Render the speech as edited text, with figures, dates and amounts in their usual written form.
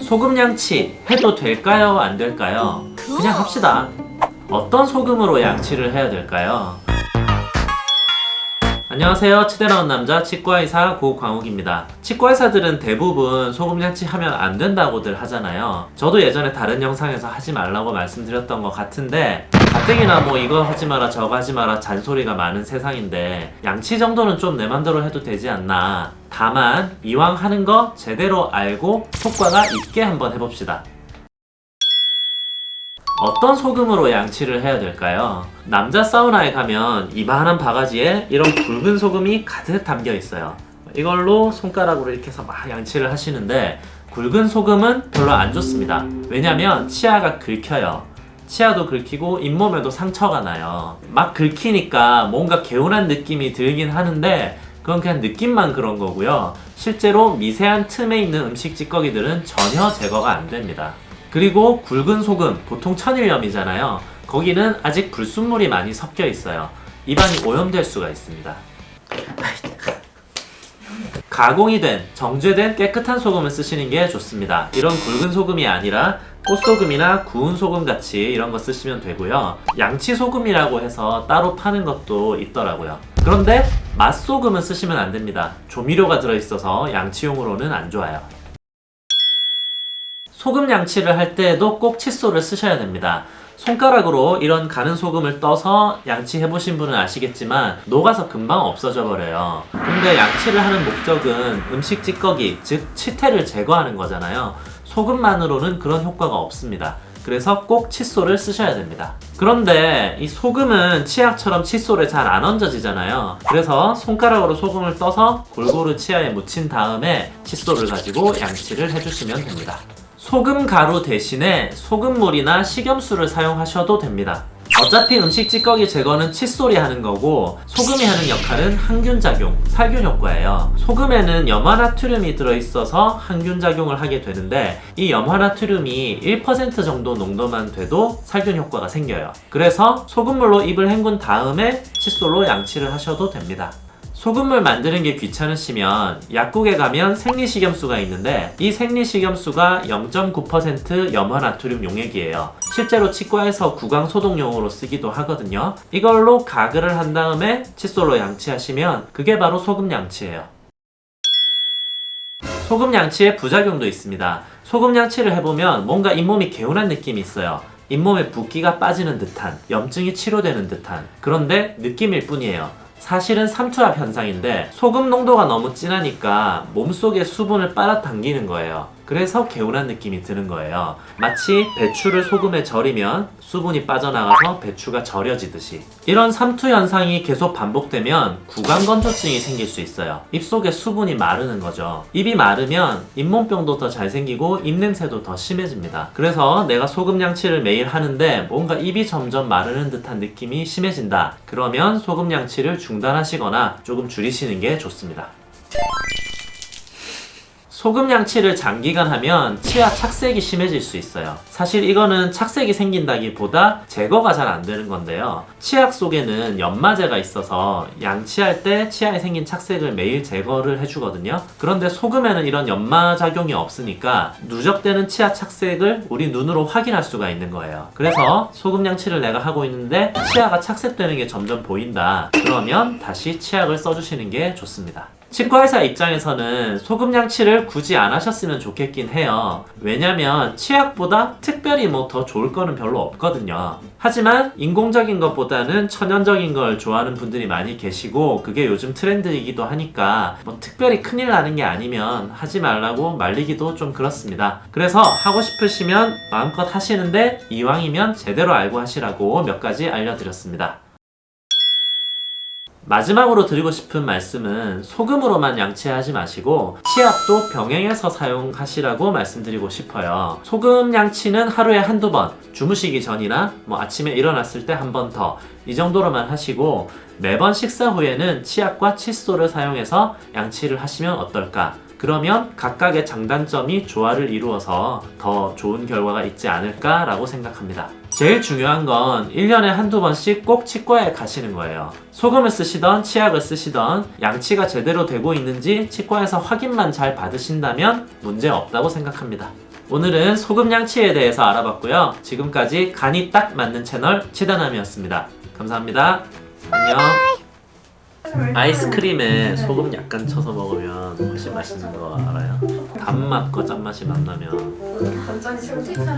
소금 양치 해도 될까요? 안 될까요? 그냥 합시다. 어떤 소금으로 양치를 해야 될까요? 안녕하세요. 치대 나온 남자 치과의사 고광욱입니다. 치과의사들은 대부분 소금 양치하면 안 된다고들 하잖아요. 저도 예전에 다른 영상에서 하지 말라고 말씀드렸던 것 같은데 가뜩이나 뭐 이거 하지 마라 저거 하지 마라 잔소리가 많은 세상인데 양치 정도는 좀 내 맘대로 해도 되지 않나. 다만 이왕 하는 거 제대로 알고 효과가 있게 한번 해봅시다. 어떤 소금으로 양치를 해야 될까요? 남자 사우나에 가면 이만한 바가지에 이런 굵은 소금이 가득 담겨 있어요. 이걸로 손가락으로 이렇게 해서 막 양치를 하시는데 굵은 소금은 별로 안 좋습니다. 왜냐면 치아가 긁혀요. 치아도 긁히고 잇몸에도 상처가 나요. 막 긁히니까 뭔가 개운한 느낌이 들긴 하는데 그건 그냥 느낌만 그런 거고요. 실제로 미세한 틈에 있는 음식 찌꺼기들은 전혀 제거가 안 됩니다. 그리고 굵은 소금, 보통 천일염이잖아요. 거기는 아직 불순물이 많이 섞여 있어요. 입안이 오염될 수가 있습니다. 가공이 된, 정제된 깨끗한 소금을 쓰시는 게 좋습니다. 이런 굵은 소금이 아니라 꽃소금이나 구운 소금 같이 이런 거 쓰시면 되고요. 양치 소금이라고 해서 따로 파는 것도 있더라고요. 그런데 맛소금은 쓰시면 안 됩니다. 조미료가 들어있어서 양치용으로는 안 좋아요. 소금 양치를 할 때에도 꼭 칫솔을 쓰셔야 됩니다. 손가락으로 이런 가는 소금을 떠서 양치해보신 분은 아시겠지만 녹아서 금방 없어져 버려요. 근데 양치를 하는 목적은 음식 찌꺼기, 즉 치태를 제거하는 거잖아요. 소금만으로는 그런 효과가 없습니다. 그래서 꼭 칫솔을 쓰셔야 됩니다. 그런데 이 소금은 치약처럼 칫솔에 잘 안 얹어지잖아요. 그래서 손가락으로 소금을 떠서 골고루 치아에 묻힌 다음에 칫솔을 가지고 양치를 해주시면 됩니다. 소금 가루 대신에 소금물이나 식염수를 사용하셔도 됩니다. 어차피 음식 찌꺼기 제거는 칫솔이 하는 거고 소금이 하는 역할은 항균작용, 살균 효과예요. 소금에는 염화나트륨이 들어있어서 항균작용을 하게 되는데 이 염화나트륨이 1% 정도 농도만 돼도 살균 효과가 생겨요. 그래서 소금물로 입을 헹군 다음에 칫솔로 양치를 하셔도 됩니다. 소금물 만드는 게 귀찮으시면 약국에 가면 생리식염수가 있는데 이 생리식염수가 0.9% 염화나트륨 용액이에요. 실제로 치과에서 구강소독용으로 쓰기도 하거든요. 이걸로 가글을 한 다음에 칫솔로 양치하시면 그게 바로 소금 양치예요. 소금 양치의 부작용도 있습니다. 소금 양치를 해보면 뭔가 잇몸이 개운한 느낌이 있어요. 잇몸에 붓기가 빠지는 듯한, 염증이 치료되는 듯한, 그런데 느낌일 뿐이에요. 사실은 삼투압 현상인데 소금 농도가 너무 진하니까 몸속에 수분을 빨아당기는 거예요. 그래서 개운한 느낌이 드는 거예요. 마치 배추를 소금에 절이면 수분이 빠져나가서 배추가 절여지듯이. 이런 삼투 현상이 계속 반복되면 구강건조증이 생길 수 있어요. 입속에 수분이 마르는 거죠. 입이 마르면 잇몸병도 더 잘 생기고 입냄새도 더 심해집니다. 그래서 내가 소금 양치를 매일 하는데 뭔가 입이 점점 마르는 듯한 느낌이 심해진다. 그러면 소금 양치를 중단하시거나 조금 줄이시는 게 좋습니다. 소금 양치를 장기간 하면 치아 착색이 심해질 수 있어요. 사실 이거는 착색이 생긴다기보다 제거가 잘 안 되는 건데요. 치약 속에는 연마제가 있어서 양치할 때 치아에 생긴 착색을 매일 제거를 해주거든요. 그런데 소금에는 이런 연마작용이 없으니까 누적되는 치아 착색을 우리 눈으로 확인할 수가 있는 거예요. 그래서 소금 양치를 내가 하고 있는데 치아가 착색되는 게 점점 보인다. 그러면 다시 치약을 써주시는 게 좋습니다. 치과의사 입장에서는 소금 양치를 굳이 안 하셨으면 좋겠긴 해요. 왜냐면 치약보다 특별히 뭐 더 좋을 거는 별로 없거든요. 하지만 인공적인 것보다는 천연적인 걸 좋아하는 분들이 많이 계시고 그게 요즘 트렌드이기도 하니까 뭐 특별히 큰일 나는 게 아니면 하지 말라고 말리기도 좀 그렇습니다. 그래서 하고 싶으시면 마음껏 하시는데 이왕이면 제대로 알고 하시라고 몇 가지 알려드렸습니다. 마지막으로 드리고 싶은 말씀은 소금으로만 양치하지 마시고 치약도 병행해서 사용하시라고 말씀드리고 싶어요. 소금 양치는 하루에 한두 번, 주무시기 전이나 뭐 아침에 일어났을 때 한 번 더, 이 정도로만 하시고 매번 식사 후에는 치약과 칫솔을 사용해서 양치를 하시면 어떨까? 그러면 각각의 장단점이 조화를 이루어서 더 좋은 결과가 있지 않을까라고 생각합니다. 제일 중요한 건 1년에 한두 번씩 꼭 치과에 가시는 거예요. 소금을 쓰시던 치약을 쓰시던 양치가 제대로 되고 있는지 치과에서 확인만 잘 받으신다면 문제 없다고 생각합니다. 오늘은 소금 양치에 대해서 알아봤고요. 지금까지 간이 딱 맞는 채널 치다남이었습니다. 감사합니다. 안녕. 아이스크림에 소금 약간 쳐서 먹으면 훨씬 맛있는 거 알아요? 단맛과 짠맛이 만나면 완전 솔직한